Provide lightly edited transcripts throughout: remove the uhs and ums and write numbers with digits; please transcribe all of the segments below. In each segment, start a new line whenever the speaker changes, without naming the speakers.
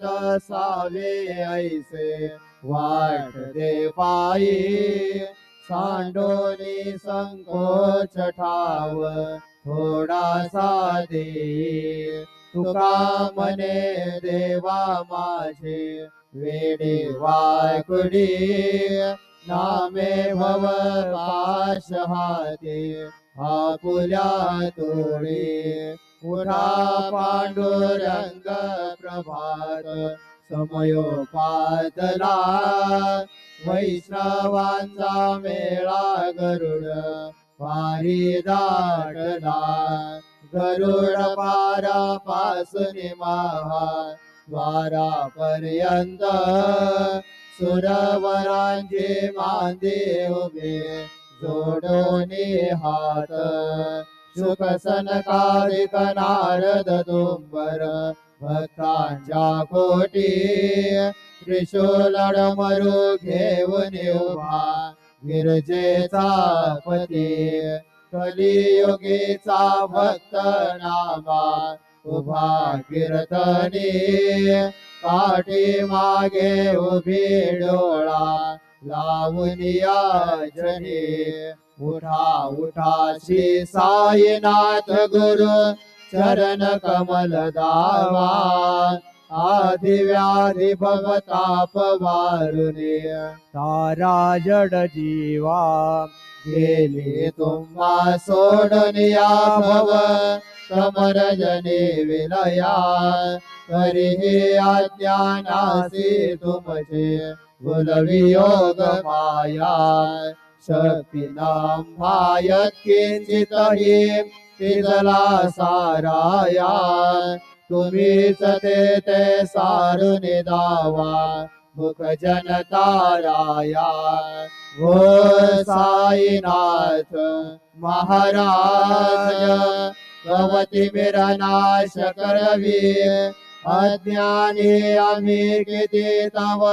तसावे ऐसे वाट दे पायी सांडोनी संकोच ठाव थोडासा दे तुका म्हणे देवा माझे वेडे वाकुडी नामे भव पाश हाते आपुल्या तोडे उठा पांडुरंग प्रभात समयोपातला वैष्णवांचा मेळा गरुड वारी दाटला गरुड पारा पासून महा द्वारापर्यंत सुरवरांचे मांदे उभे जोडोनी हात शुक सनकादिक नारद तुंबर भक्तांच्या कोटी त्रिशूल डमरू घेऊन उभा गिरजेचा पती कलियुगीचा भक्त नामा उभा कीर्तनी काठी मागे उभी डोळा लावून याचने उठा उठा श्री साईनाथ गुरु चरण कमल दावा आदि व्याधी भवताप वारुणे तारा जड जीवा गेले तुम्हा सोडून या भव समरजने विलया तरीही अज्ञानासी तुमचे गुलवियोग माया शक्ती नामायत किंचितही तिजला साराया तुम्हीच ते सारून दावा मुख जनताराया हो साईनाथ महाराज भवती मिरनाश करवी अज्ञानी आम्ही किती तव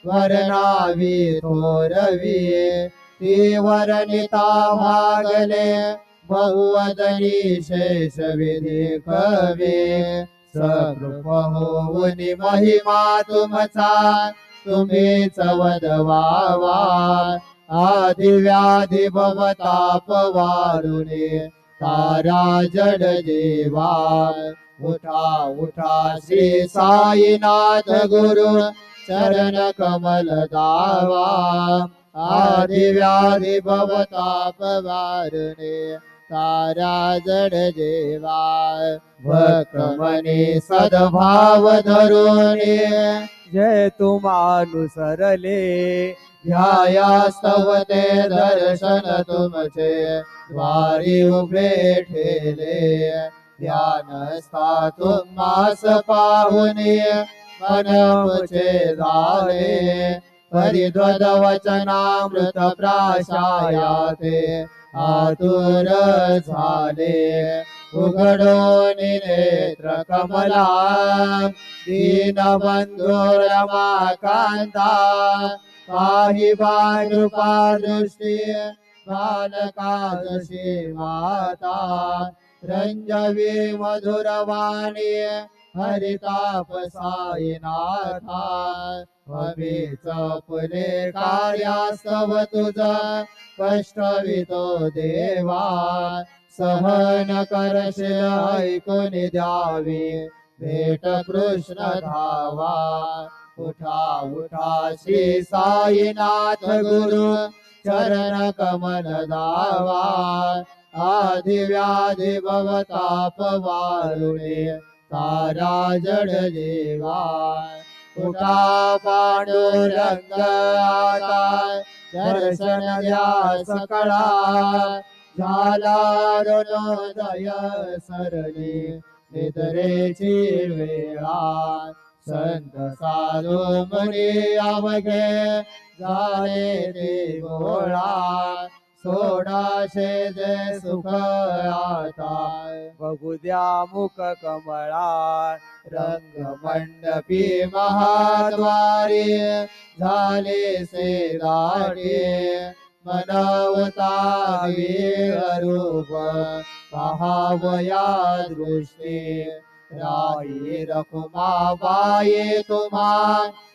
वर्णावी थोरवी ती वर्णिता भागले बहुवदनी शेष विधी कवे सकृप होऊन महिमा तुमचा तुम्हीच वदवावा आदि व्याधी भवताप वारुणे तारा जड जीवा उठा उठा श्री साईनाथ गुरु चरण कमल दावा आदि व्याधी भवताप वारुणे तारा जड जीवा भक्त मनी सद्भाव धरुणे जय तुमानुसरले ध्यायास्तव ते दर्शन तुमचे द्वारी उभे ठेले ध्यानस्था तुम्हास पाहुने मनमुचे झाले परिध्वज वचनामृत प्राशायाते आतुर झाले उघडून नेत्र कमला दीनबंधू रमाकांता काही बालृपा दृष्टी बालकादशी माता रंजवी मधुरवाणी हरिताप साईनाथा हमीच फुले कार्यास्तव तुझा कष्टवितो देवा सहन करशील ऐकून द्यावी भेट कृष्ण धावा उठा उठा श्री साईनाथ गुरु चरण कमल दावा आदि व्याधी भवताप वारुणे तारा जड जीवा उठा पांडुरंग आता दर्शन द्या सकळा झाला ऋणोदय सरली निद्रेची वेळा संत साधू मुनी अवघे झाले ते गोळा सोडाशे जे सुख आता बघू द्या मुख कमळा रंग मंडपी महाद्वारी झाले से दाटे मनवता रूप पहावया दृष्टी राई रखुमाबाई तुम्हा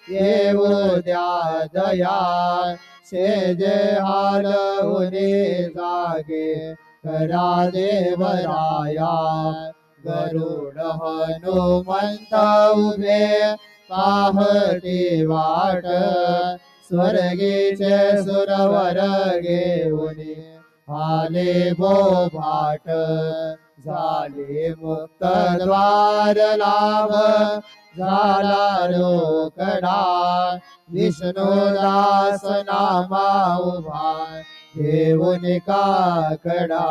येऊ द्या दया शेजे हालवणे जागे करा देवराया गरुड हनुमंत उभे पाहती वाट स्वर्गीचे सुरवर घेऊन आले बोभाट झाले मुक्त द्वार लाभ झाला रोकडा विष्णुदास नामा उभा घेऊन काकडा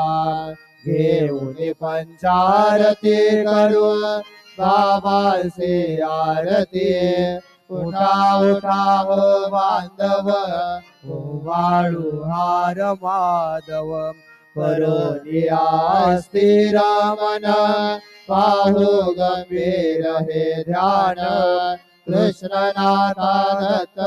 घेऊन पंचारती करू बाबासे आरती उठा उठा हो बांधव हो वाळू हार माधव करोनिया स्थिर मन पाहू गंभीर हे ध्यान कृष्णनाथा दत्त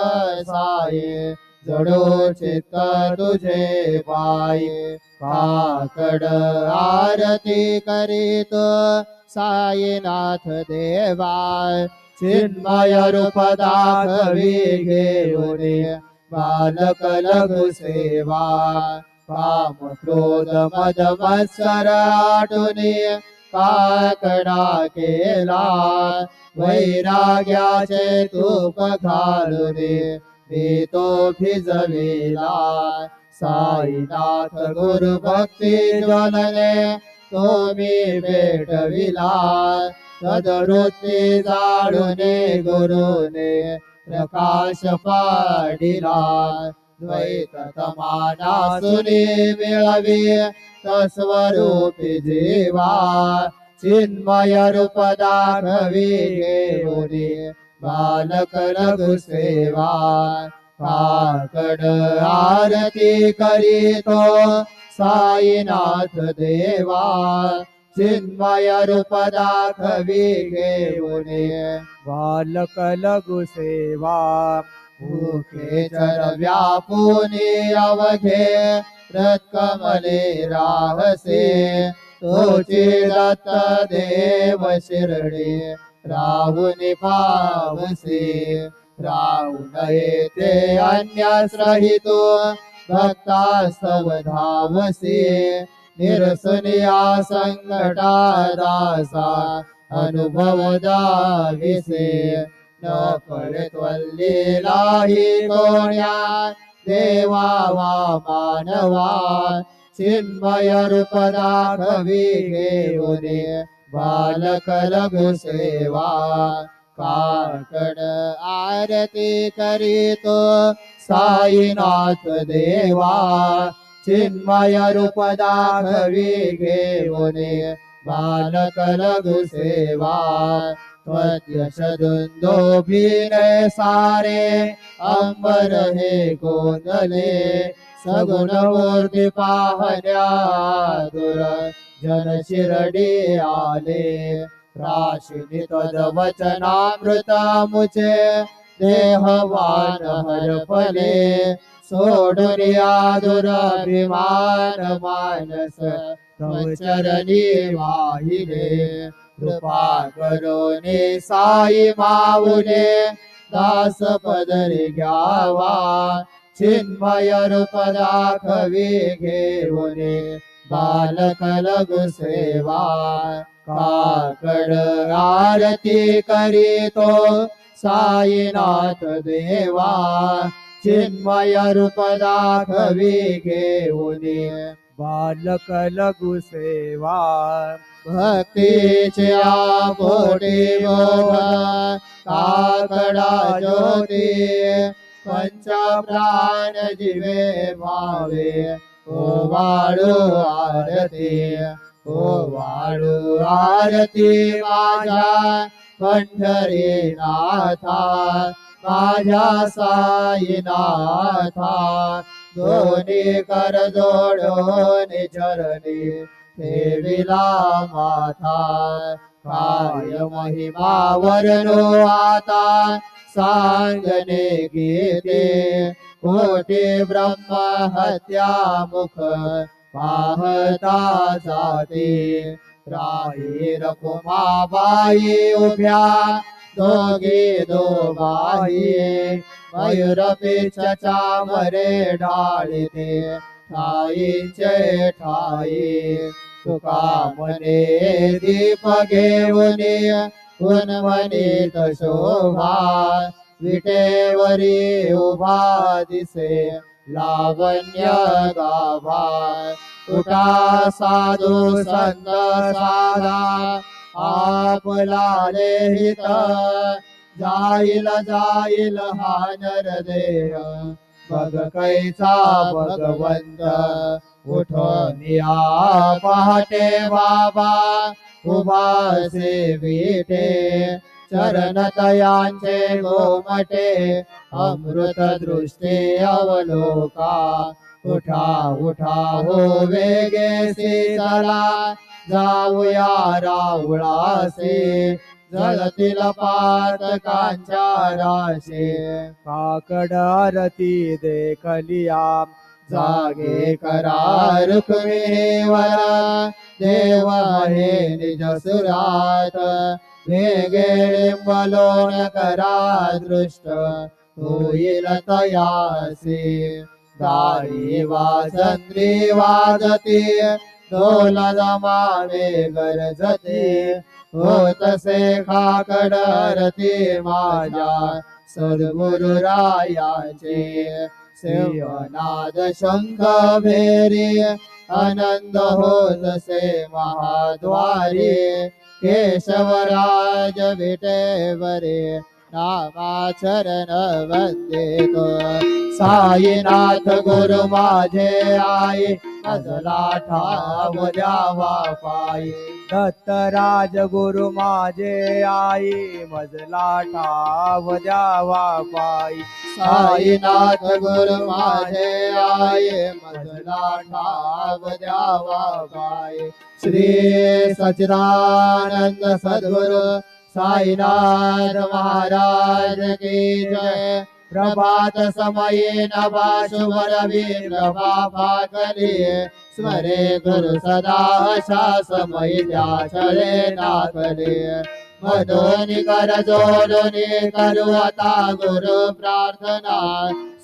साई जडो चित्त तुझे पायी काकड आरती करीत साईनाथ देवा चिन्मय रूप दाखवी घेऊन बालक लघु सेवा काम क्रोध मद मत्सर आटुनी काकडा केला वैराग्याचे तूप घालून मी तो भिजविला साईनाथ गुरु भक्ती ज्वलने तो मी भेटविला तदवृत्ती जाळूने गुरुने प्रकाश पाडिला द्वैत तमानासुनी मिळवी तस्वरूपी जीवा चिन्मय रूप दाखवी घेऊनी बालक लघु सेवा काकड आरती करीतो साईनाथ देवा चिन्मय रूप दाखवी घेऊनी बालक लघु सेवा भूखे चर व्यापुनी अवघे रत्कमले राहसे तोची दत्त देव शिरडे राहुनी पावसे राहून येते अन्याश्रहितो भक्तास्तव धावसे निरसनिया संकटा दासा अनुभव दाविसे न कळत वल्लीलाही कोण्या देवा वा मानवा चिन्मय रूप दाखवी घेऊने बालक लघु सेवा काकड आरती करीतो साईनाथ देवा चिन्मय रूप दाखवी घेऊने बालक लघु सेवा त्वद्यश दुंदोभिने सारे अंबर हे गोंदले सगुण मूर्ती पाहण्या दुर जन शिरडी आले राशिनी तद वचनामृत मुचे देहवान हरपले सोडून यादुर अभिमान मानस तव चरणी वाहिले कृपा करोने साई माऊले दास पदरी घ्यावा चिन्मय रूप दाखवी घेऊने बालक लघु सेवा काकड आरती करीतो साईनाथ देवा चिन्मय रूप दाखवी घेऊने बालक लघु सेवा भक्तीच्या पोटी बोध काकडा ज्योती पंच प्राण जीवे भावे ओ वाळू आरती ओ वाळू आरती माझ्या पंढरी नाथा माझ्या साईनाथा दोन्ही कर जोडून चरणी ठेविला माथा काय महिमा वर्णो आता सांगणे गीते कोटी ब्रह्म हत्या मुख पाहता जाते राही रखुमाबाई उभ्या दोघी दोबाई मयूरपेक्षा चामरे ढाळीते ठाईचे ठाई तुका म्हणे दीप घेऊन उन्मनीत शोभा विटेवरी उभा दिसे लावण्य गाभा तुका साधू संत साधा आपला लेहित जाईल जाईल हा नरदेह बघ कैचा भगवंत उठून या पहाटे बाबा उभासे विटे चरणतयांचे गोमटे अमृत दृष्टी अवलोका उठा उठा हो वेगे चला जाऊया रावळासे जळतील पातकांच्या राशे काकड आरती देखलिया जागे करा रुक्मिणीवर देव आहे निज सुरात वेगळे बलोण करा दृष्ट होईल तयासी दारी वाजंद्री वाजती ढोल जमावे गरजते होतसे खाकड आरती माझ्या सद्गुरुरायाचे सेवनाद शंख भेरी आनंद होतसे महाद्वारी केशवराज विटेवरे नामाचरण वंदितो साईनाथ गुरु माझे आई मजला ठाव द्यावा पायी दत्तराज गुरु माझे आई मजला ठाव द्यावा पायी साईनाथ गुरु माझे आई मजला ठाव द्यावा पायी श्री सच्चिदानंद सद्गुरु साईनाथ महाराज की जय प्रभात समये नभा शुभ रवि प्रभा कले स्मरे गुरु सदा आशा समय चले नाकले मधोनि कर जोडोनि करू आता गुरु प्रार्थना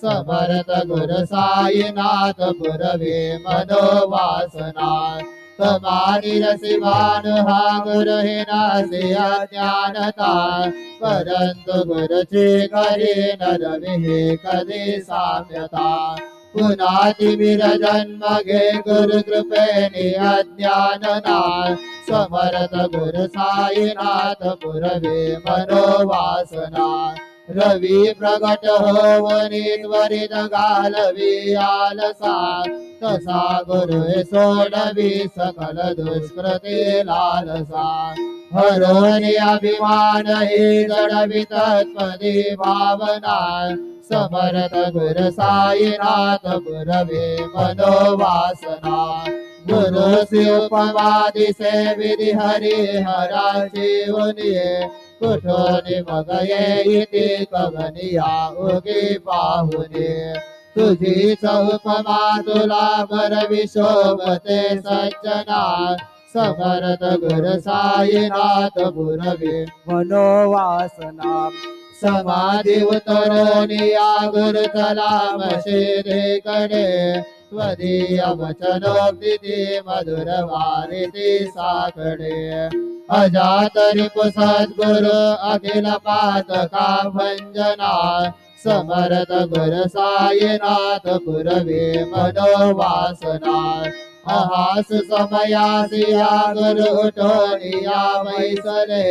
समर्थ गुरु साईनाथ पुरवे मनोवासना तमारी रसिवान हा गुरु हे नासे अज्ञानता परंतु गुरुची करी नरविहे कधी साम्यता पुन्हा तिमिर जन्म घे गुरु कृपेने अज्ञानना समर्थ गुरु साईनाथ पुरवे मनोवासना रवी प्रगट होवनी त्वरित घालवी आलसा तसा गुरु सोडवी सकल दुष्कृती लालसा हरोनी अभिमान हि जडवी तत्पदी भावना समर्थ गुरु साईनाथ पुरवे मनोवासना गुरु उपमा दिसे विधि हरि हराची उनिये कुठोनी मग येती कवनिया उगी पाहुने तुझीच उपमा तुला भरवी शोभते सज्जना समर्थ गुरु साईनाथ पुरवे मनोवासना समाधी उतरोनिया गुरु तलाम कडे त्वदीय वचनोक्ती मधुर वारिती साकडे अजात रिपु सद्गुरु अखिल पातका भंजना समर्थ गुरु साईनाथ पुरवे मनोवासना अहास समयासिया गुरु उठोनिया वैसले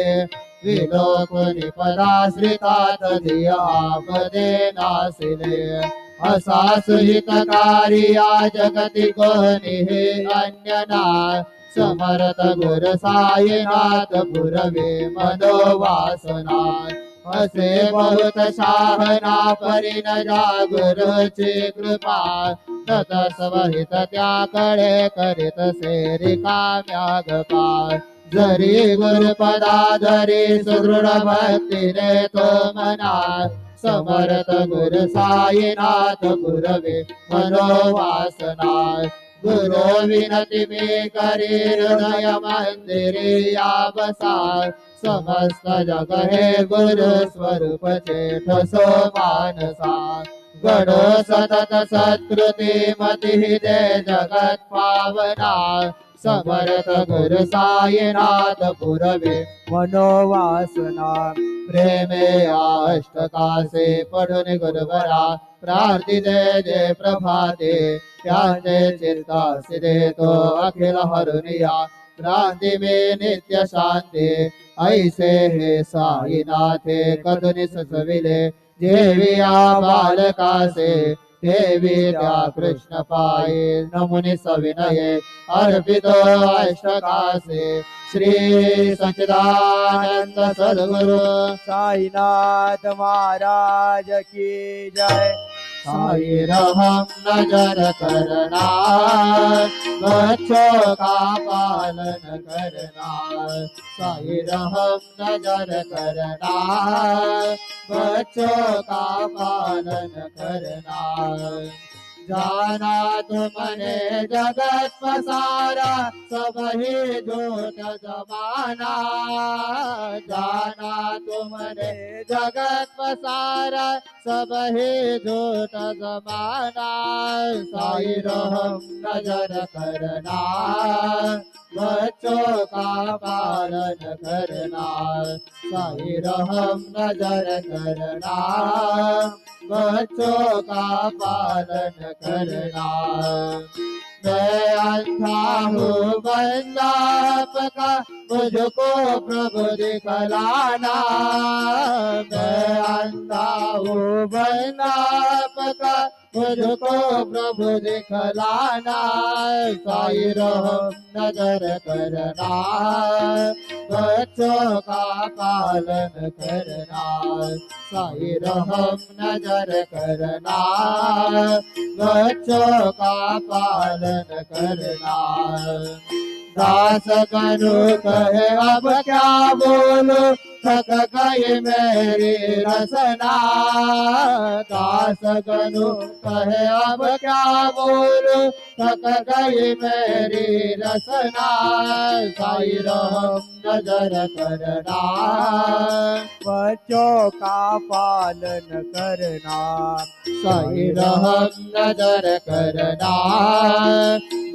विलोकुनि पदाश्रितात धिया पदे नासिले असा सुहितकारिया जगति कोनि हे अन्यना समर्थ गुरु साईनाथ पुरवे मनोवासना असे बहुत शाहना परिन गुरुची कृपा तत स्वहित त्याकडे करीत से रिकाम्या गपा जरी गुरुपदा धरी सुदृढ भक्तीने तो मना समर्थ गुरु साईनाथ पुरवे मनोवासना गुरु विनती में करे हृदय मंदिरे या बसा समस्त जग है गुरु स्वरूप चेत सो मानसा गण सतत सत्कृति मति जय जगत पावना समर्थ गुरु साईनाथ पुरवे मनोवासना प्रेमे अष्टका से पढ़ने गुरुवरा प्रार्थी जय जय प्रभाते त्यांचे चित्ता सिदे तो अखिल हरुनिया भ्रांति में नित्य शांति ऐसे हे साईनाथे कदुनि ससविले जेविया बालका से देविया कृष्ण पाये नमुनि सविनये अर्पित अष्टका से श्री सच्चिदानंद सद्गुरु
साईनाथ महाराज की जय।
साई रहम नजर करना बच्चों का पालन करना साई रहम नजर करना बच्चों का पालन करना जाना तुमने जगत पसारा सब ही झूठ जमाना जाना तुमने जगत पसारा सब ही झूठ जमाना साई रहम नजर करना बच्चों का पालन करना साई रहम नजर करना बच्चों का पालन करना मैं अंधा हूँ बंदाप का मुझको प्रभु दिखलाना मैं अंधा हूँ बंदाप का मुझको प्रभु दिखलाना साई रहम नजर करना बच्चों का पालन करना साई रहम नजर करना बच्चों का पालन करना दास गनु कहे अब क्या बोलो थक गई मेरी रसना दास गनु कहे अब क्या बोलो थक गई मेरी रसना साई रहम नजर करना
बच्चों का पालन करना
साई रहम नजर करना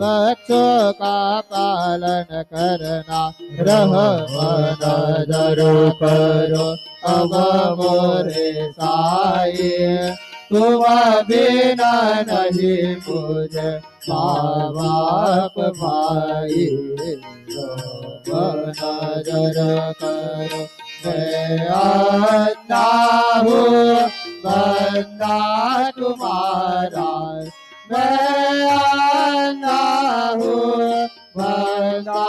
बच्चों का पालन करना रहम नजर करो अब मोरे साई तुम बिना नहीं मुझे माँ बाप भाई नजर करो मैं अंधा हूँ बंदा तुम्हारा मैं अंधा हूँ बंदा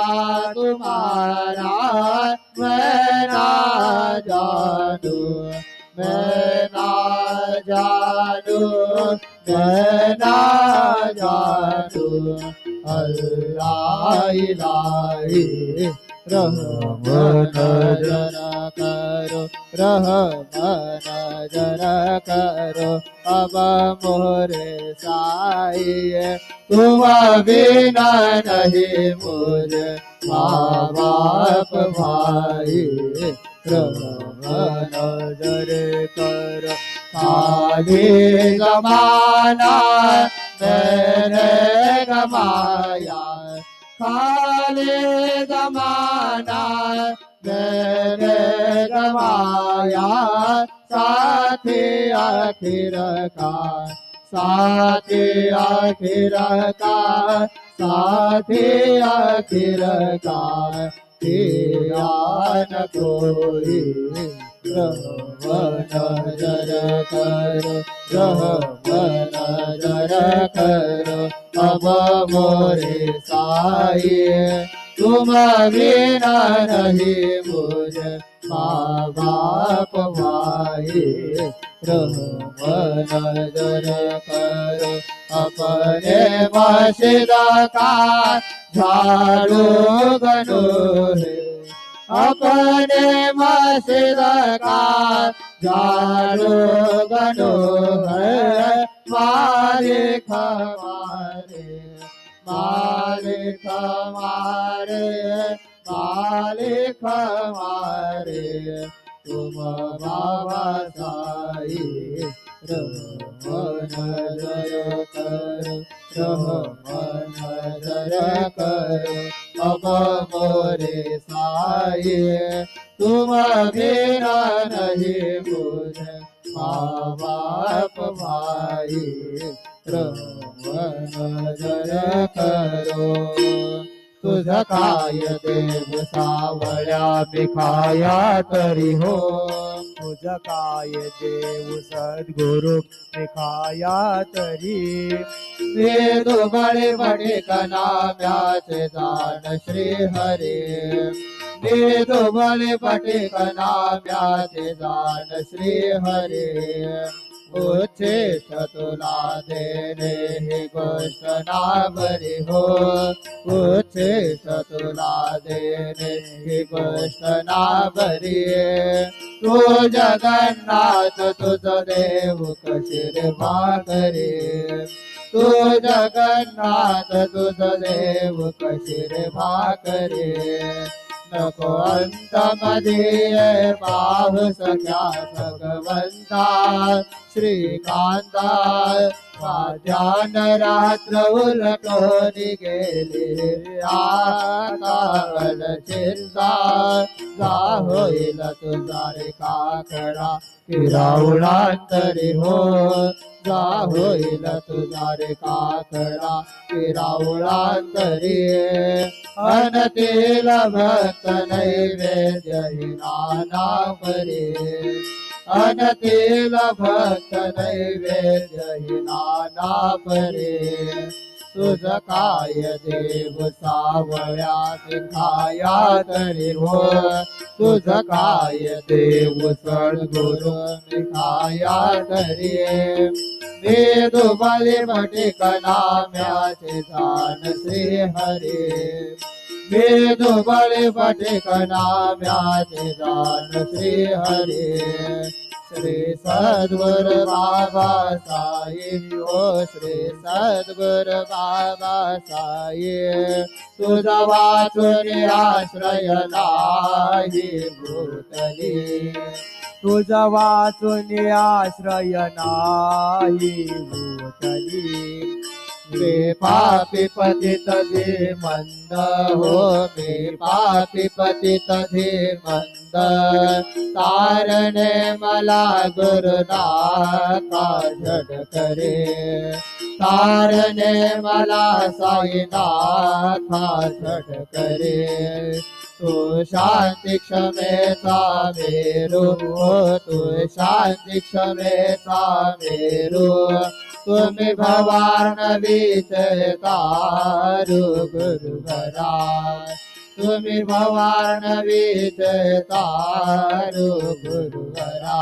तुम्हारा मैं ना जानू मैं ना जानू मैं ना जानू अल्लाह इलाही रहम नजर करो रहम नजर करो अब मोरे साई तुम बिना नहीं मुझे माँ बाप भाई रहम नजर करो खाली जमाना मैंने गमाया खाली जमाना मैंने गमाया साथी आखिर का साथी आखिर का साथी आखिर का तेरा न कोई रहम नजर करो रहम नजर करो अब मोरे साई तुम बिना नहीं मुझे माँ बाप भाई रहम नजर करो अपने मस्जिद का झाड़ू गनो है अपने मस्जिद का झाड़ू गनो है मालिक हमारे मालिक हमारे मालिक हमारे तुम बाबा साई रहो नजर करो रहो नजर करो अब मोरे साई तुम मेरा नहीं मुझे माँ बाप भाई रहो नजर करो तुझ काय देव सावळ्या भिखाया तरी हो
तुझ काय देव सद्गुरु खाया तरी
वेद बळे बडे कनाम्याचे जाण श्री हरे वेद बळे बडे कनाम्याचे जाण श्री हरे उच्चेत तुला देणे ही गोष्ट ना बरी हो उच्चेत तुला देणे ही गोष्ट ना बरी तू जगन्नाथ तुझ देव कशीर भाकरे तू जगन्नाथ तुझ देव कशीर भाकरे नको अंत मध्ये पाव सख्या भगवंता श्रीकांता ध्यान रात्र उलटून गेले आता चिंता जा होईल तुझा रे काकडा किरावळांतरी हो जा होईल तुझा रे काकडा किरावळांतरी अनतील भक्त नैवेद्य हि नाना परे अनतील भक्त नैवेद्य हि नाना परे तुझ काय देव सावळ्या खाया तरी हो तुझ काय देव सद्गुरु खाया तरी वेद बळे बटे कनाम्याचे जाण श्री हरे वेद बळे बटे कनाम्याचे जाण श्री हरे श्री सद्गुरु बाबा साई ओ श्री सद्गुरु बाबा साई तुझा वाचून आश्रय नाही भूतली
तुझ वाचून आश्रय नाही भूतली
मे पापी पतित धे मंद हो मे पापी पतित धे मंद तारणे मला गुरुनाथा झड करे तारणे मला साईनाथा झड करे तू शांती क्षमेचा मेरू तू शांती क्षमेचा मेरू तुम्ही भवार्णवीच तारू गुरुवरा तुम्ही भवार्णवीच तारू गुरुवरा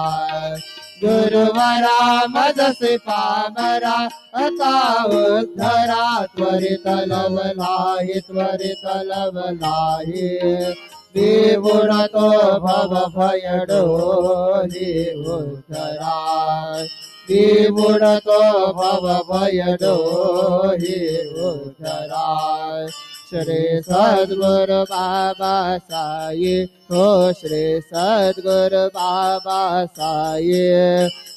गुरुवरा मजसे पामरा आता उद्धरा त्वरित लवलाही त्वरित लवलाही विवुणतो भव भयडोली उद्धरा विवुणतो भव भयडोली उद्धरा श्री सद्गुरु बाबा साई हो श्री सद्गुरु बाबा साई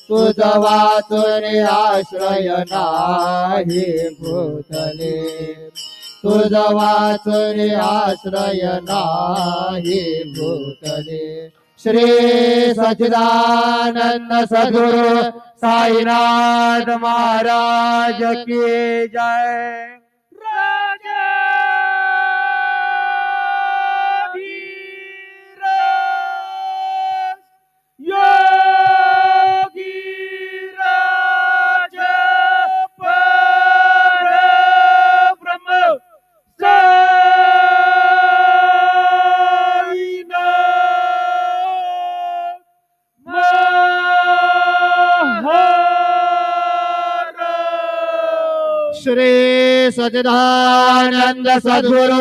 तुझ वाचून आश्रय नाही भूतले तुझ वाचून आश्रय नाही भूतले श्री सच्चिदानंद सद्गुरु साईनाथ महाराज की जय श्री सच्चिदानंद सद्गुरु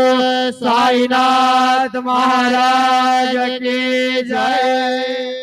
साईनाथ महाराज की जय।